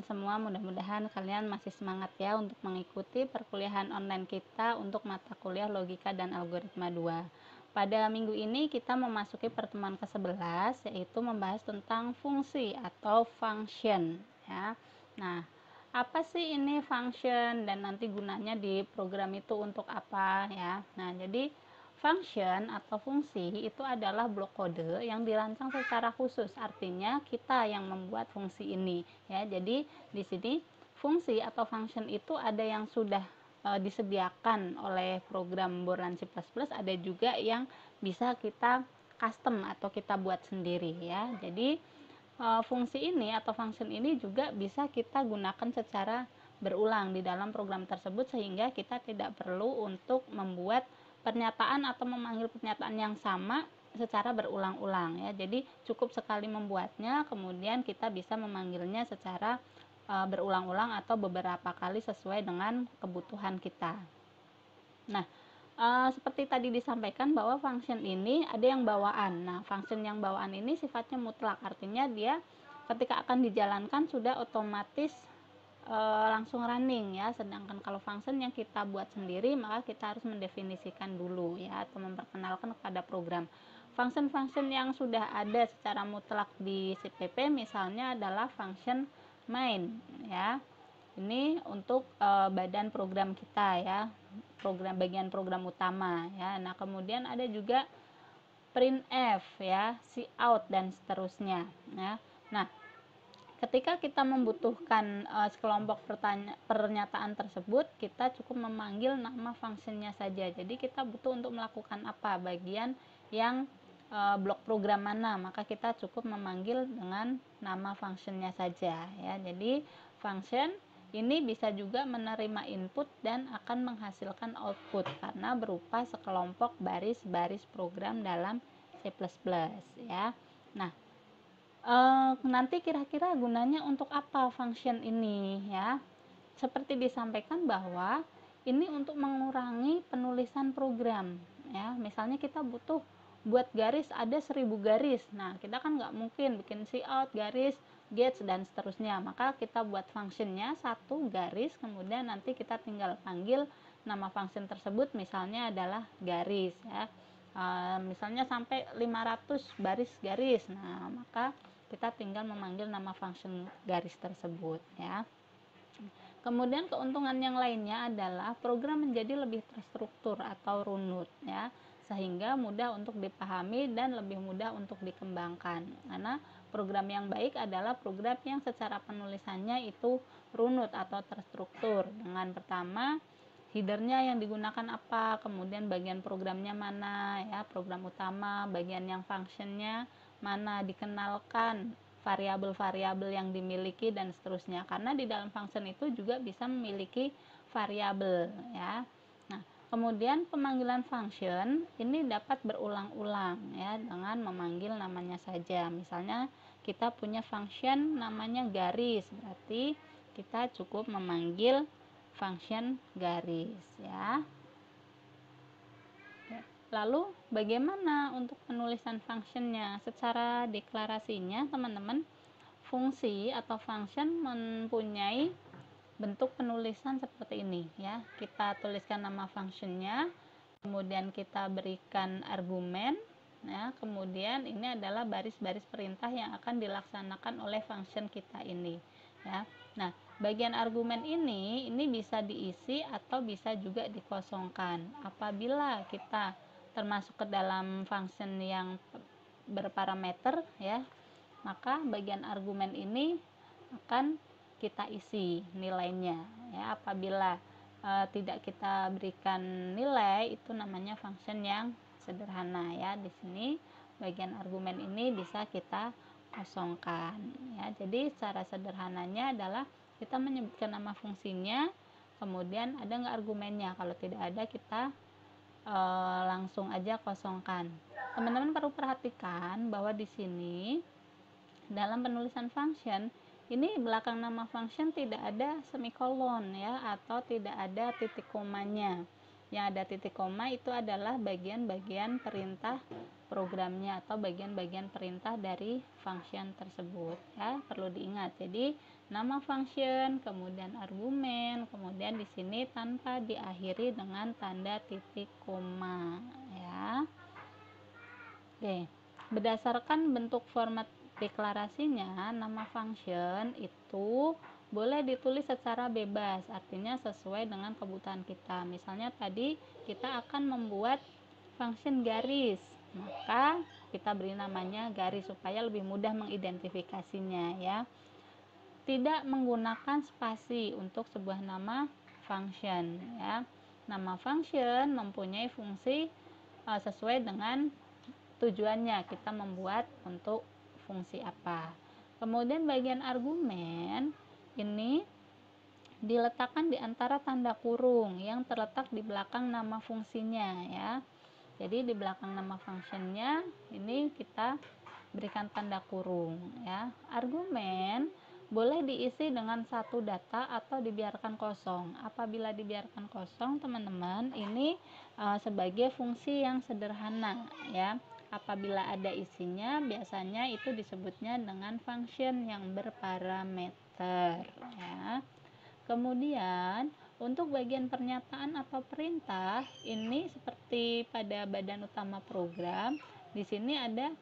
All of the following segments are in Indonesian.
teman-teman semua, mudah-mudahan kalian masih semangat ya untuk mengikuti perkuliahan online kita untuk mata kuliah Logika dan Algoritma 2. Pada minggu ini kita memasuki pertemuan ke-11, yaitu membahas tentang fungsi atau function ya. Nah, apa sih ini function dan nanti gunanya di program itu untuk apa ya? Nah, jadi function atau fungsi itu adalah blok kode yang dirancang secara khusus, artinya kita yang membuat fungsi ini ya. Jadi di sini fungsi atau function itu ada yang sudah disediakan oleh program Borland C++, ada juga yang bisa kita custom atau kita buat sendiri ya. Jadi fungsi ini atau function ini juga bisa kita gunakan secara berulang di dalam program tersebut, sehingga kita tidak perlu untuk membuat pernyataan atau memanggil pernyataan yang sama secara berulang-ulang ya. Jadi cukup sekali membuatnya, kemudian kita bisa memanggilnya secara berulang-ulang atau beberapa kali sesuai dengan kebutuhan kita. Nah, seperti tadi disampaikan bahwa function ini ada yang bawaan. Nah, function yang bawaan ini sifatnya mutlak, artinya dia ketika akan dijalankan sudah otomatis langsung running ya. Sedangkan kalau function yang kita buat sendiri, maka kita harus mendefinisikan dulu ya, atau memperkenalkan kepada program. Function-function yang sudah ada secara mutlak di CPP misalnya adalah function main ya. Ini untuk badan program kita ya, bagian program utama ya. Nah, kemudian ada juga printf ya, cout dan seterusnya ya. Nah, ketika kita membutuhkan sekelompok pernyataan tersebut, kita cukup memanggil nama fungsinya saja. Jadi kita butuh untuk melakukan apa, bagian yang blok program mana, maka kita cukup memanggil dengan nama fungsinya saja ya. Jadi function ini bisa juga menerima input dan akan menghasilkan output karena berupa sekelompok baris-baris program dalam C++ ya. Nah, nanti kira-kira gunanya untuk apa function ini ya? Seperti disampaikan bahwa ini untuk mengurangi penulisan program ya. Misalnya kita butuh buat garis ada 1000 garis. Nah, kita kan nggak mungkin bikin cout, garis, gets dan seterusnya. Maka kita buat functionnya satu garis, kemudian nanti kita tinggal panggil nama function tersebut, misalnya adalah garis ya. Misalnya sampai 500 baris garis. Nah, maka kita tinggal memanggil nama function garis tersebut ya. Kemudian keuntungan yang lainnya adalah program menjadi lebih terstruktur atau runut ya, sehingga mudah untuk dipahami dan lebih mudah untuk dikembangkan. Karena program yang baik adalah program yang secara penulisannya itu runut atau terstruktur, dengan pertama headernya yang digunakan apa, kemudian bagian programnya mana ya, program utama, bagian yang functionnya mana, dikenalkan variabel-variabel yang dimiliki dan seterusnya, karena di dalam function itu juga bisa memiliki variabel ya. Nah, kemudian pemanggilan function ini dapat berulang-ulang ya dengan memanggil namanya saja. Misalnya kita punya function namanya garis, berarti kita cukup memanggil function garis ya. Lalu bagaimana untuk penulisan functionnya? Secara deklarasinya teman-teman, fungsi atau function mempunyai bentuk penulisan seperti ini ya. Kita tuliskan nama functionnya, kemudian kita berikan argumen ya, kemudian ini adalah baris-baris perintah yang akan dilaksanakan oleh function kita ini ya. Nah, bagian argumen ini bisa diisi atau bisa juga dikosongkan. Apabila kita termasuk ke dalam function yang berparameter ya, maka bagian argumen ini akan kita isi nilainya ya. Apabila tidak kita berikan nilai, itu namanya function yang sederhana ya. Di sini bagian argumen ini bisa kita kosongkan ya. Jadi secara sederhananya adalah kita menyebutkan nama fungsinya, kemudian ada nggak argumennya. Kalau tidak ada, kita langsung aja kosongkan. Teman-teman perlu perhatikan bahwa di sini dalam penulisan function ini belakang nama function tidak ada semikolon ya, atau tidak ada titik komanya. yang ada titik koma itu adalah bagian-bagian perintah programnya atau bagian-bagian perintah dari function tersebut ya, perlu diingat. Jadi nama function, kemudian argumen, kemudian di sini tanpa diakhiri dengan tanda titik koma ya. Oke, berdasarkan bentuk format deklarasinya, nama function itu boleh ditulis secara bebas, artinya sesuai dengan kebutuhan kita. Misalnya tadi kita akan membuat function garis, maka kita beri namanya garis supaya lebih mudah mengidentifikasinya ya. Tidak menggunakan spasi untuk sebuah nama function ya. Nama function mempunyai fungsi sesuai dengan tujuannya, kita membuat untuk fungsi apa. Kemudian bagian argumen ini diletakkan di antara tanda kurung yang terletak di belakang nama fungsinya ya. Jadi di belakang nama functionnya ini kita berikan tanda kurung ya. Argumen boleh diisi dengan satu data atau dibiarkan kosong. Apabila dibiarkan kosong, teman-teman, ini sebagai fungsi yang sederhana ya. Apabila ada isinya, biasanya itu disebutnya dengan function yang berparameter ya. Kemudian untuk bagian pernyataan atau perintah ini seperti pada badan utama program, di sini ada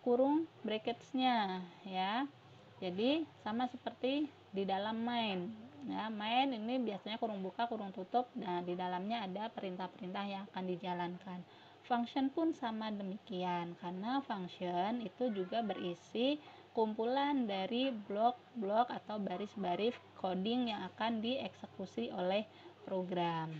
kurung brackets-nya ya. Jadi sama seperti di dalam main ya. Main ini biasanya kurung buka, kurung tutup, nah di dalamnya ada perintah-perintah yang akan dijalankan. Function pun sama demikian, karena function itu juga berisi kumpulan dari blok-blok atau baris-baris coding yang akan dieksekusi oleh program.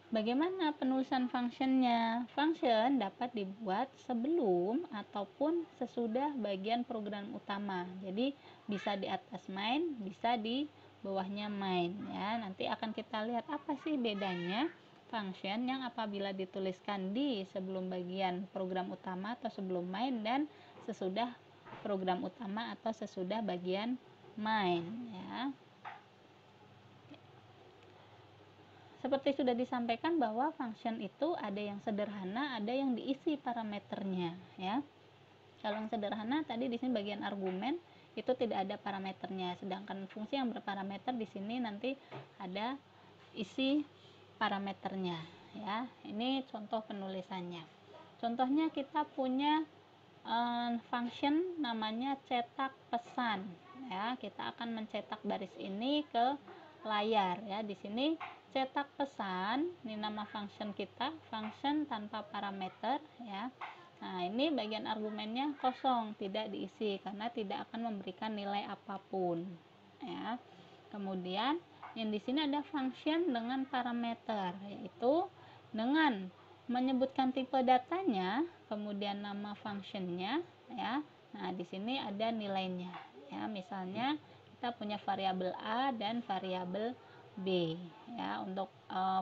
Bagaimana penulisan functionnya? Function dapat dibuat sebelum ataupun sesudah bagian program utama. Jadi bisa di atas main, bisa di bawahnya main ya. Nanti akan kita lihat apa sih bedanya function yang apabila dituliskan di sebelum bagian program utama atau sebelum main, dan sesudah program utama atau sesudah bagian main ya. Seperti sudah disampaikan bahwa function itu ada yang sederhana, ada yang diisi parameternya ya. Kalau yang sederhana tadi di sini bagian argumen itu tidak ada parameternya, sedangkan fungsi yang berparameter di sini nanti ada isi parameternya ya. Ini contoh penulisannya. Contohnya kita punya function namanya cetak pesan ya. Kita akan mencetak baris ini ke layar ya. Di sini cetak pesan, ini nama function kita, function tanpa parameter ya. Nah, ini bagian argumennya kosong, tidak diisi karena tidak akan memberikan nilai apapun ya. Kemudian yang di sini ada function dengan parameter, yaitu dengan menyebutkan tipe datanya, kemudian nama functionnya ya. Nah, di sini ada nilainya ya. Misalnya kita punya variabel A dan variabel B ya. Untuk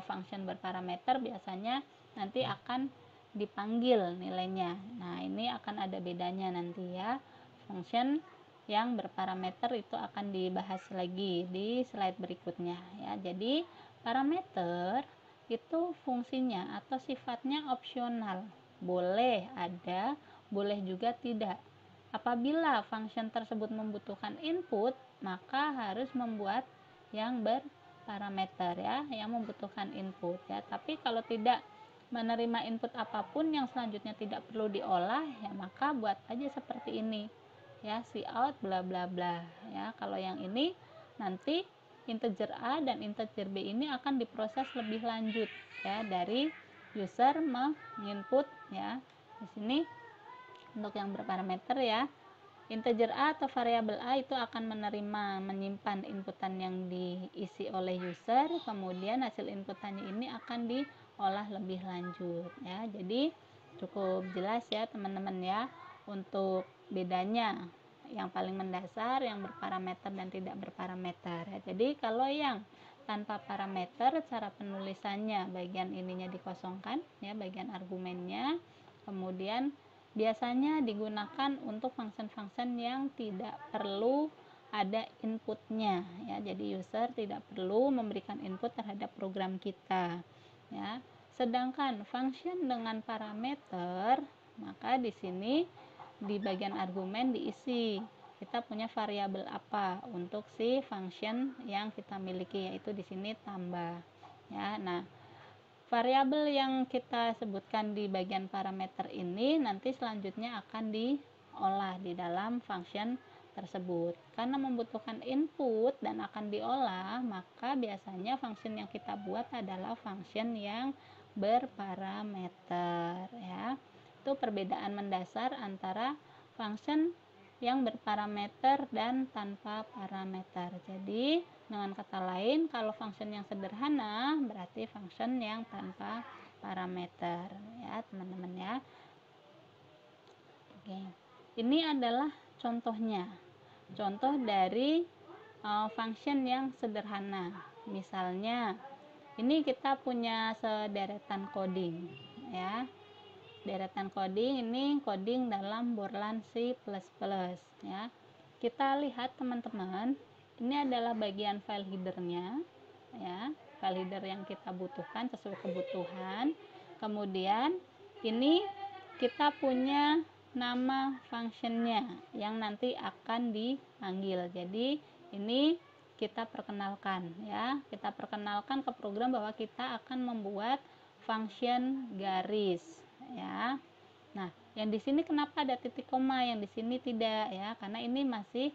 function berparameter biasanya nanti akan dipanggil nilainya. Nah, ini akan ada bedanya nanti ya. Function yang berparameter itu akan dibahas lagi di slide berikutnya ya. Jadi parameter itu fungsinya atau sifatnya opsional, boleh ada, boleh juga tidak. Apabila function tersebut membutuhkan input, maka harus membuat yang berparameter ya, yang membutuhkan input ya. Tapi kalau tidak menerima input apapun yang selanjutnya tidak perlu diolah ya, maka buat aja seperti ini ya, cout bla bla bla ya. Kalau yang ini nanti integer A dan integer B ini akan diproses lebih lanjut ya, dari user menginput ya. Di sini untuk yang berparameter ya, integer A atau variabel A itu akan menyimpan inputan yang diisi oleh user, kemudian hasil inputannya ini akan diolah lebih lanjut ya. Jadi cukup jelas ya teman-teman ya untuk bedanya yang paling mendasar, yang berparameter dan tidak berparameter ya. Jadi kalau yang tanpa parameter, cara penulisannya bagian ininya dikosongkan ya, bagian argumennya, kemudian biasanya digunakan untuk function-function yang tidak perlu ada inputnya ya. Jadi user tidak perlu memberikan input terhadap program kita ya. Sedangkan function dengan parameter, maka di sini di bagian argumen diisi kita punya variabel apa untuk si function yang kita miliki, yaitu di sini tambah ya. Nah, variabel yang kita sebutkan di bagian parameter ini nanti selanjutnya akan diolah di dalam function tersebut. Karena membutuhkan input dan akan diolah, maka biasanya function yang kita buat adalah function yang berparameter ya. Itu perbedaan mendasar antara function yang berparameter dan tanpa parameter. Jadi dengan kata lain, kalau function yang sederhana berarti function yang tanpa parameter ya teman-teman ya. Oke, ini adalah contohnya, contoh dari function yang sederhana. Misalnya ini kita punya sederetan coding ya. Deretan coding ini coding dalam Borland C++ ya. Kita lihat teman-teman, ini adalah bagian file headernya ya, file header yang kita butuhkan sesuai kebutuhan. Kemudian ini kita punya nama functionnya yang nanti akan dipanggil. Jadi ini kita perkenalkan ya, kita perkenalkan ke program bahwa kita akan membuat function garis ya. Nah, yang di sini kenapa ada titik koma, yang di sini tidak ya? Karena ini masih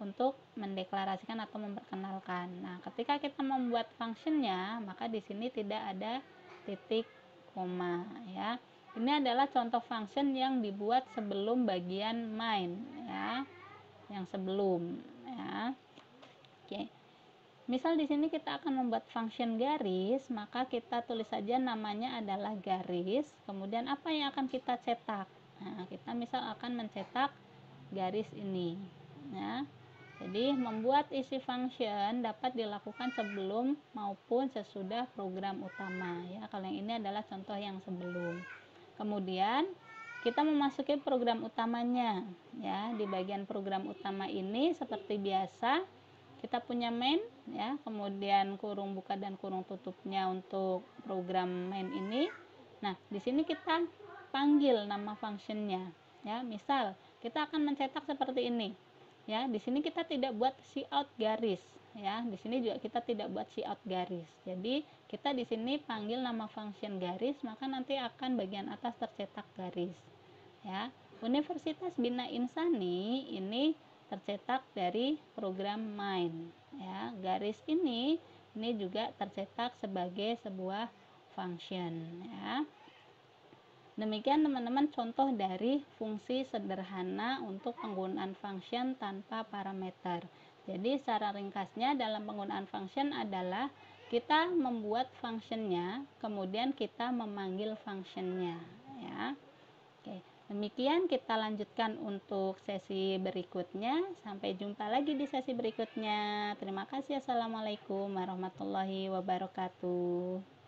untuk mendeklarasikan atau memperkenalkan. Nah, ketika kita membuat functionnya, maka di sini tidak ada titik koma ya. Ini adalah contoh function yang dibuat sebelum bagian main ya, yang sebelum ya. Oke. Misal di sini kita akan membuat function garis, maka kita tulis saja namanya adalah garis. Kemudian apa yang akan kita cetak? Nah, kita misal akan mencetak garis ini. Ya. Jadi membuat isi function dapat dilakukan sebelum maupun sesudah program utama. Ya, kalau yang ini adalah contoh yang sebelum. Kemudian kita memasuki program utamanya. Ya, di bagian program utama ini seperti biasa kita punya main ya, kemudian kurung buka dan kurung tutupnya untuk program main ini. Nah, di sini kita panggil nama functionnya ya. Misal kita akan mencetak seperti ini ya. Di sini kita tidak buat cout garis ya. Di sini juga kita tidak buat cout garis. Jadi kita di sini panggil nama function garis, maka nanti akan bagian atas tercetak garis ya. Universitas Bina Insani ini tercetak dari program main ya. Garis ini juga tercetak sebagai sebuah function ya. Demikian teman-teman contoh dari fungsi sederhana untuk penggunaan function tanpa parameter. Jadi secara ringkasnya dalam penggunaan function adalah kita membuat functionnya, kemudian kita memanggil functionnya ya. Oke. Demikian kita lanjutkan untuk sesi berikutnya. Sampai jumpa lagi di sesi berikutnya. Terima kasih. Assalamualaikum warahmatullahi wabarakatuh.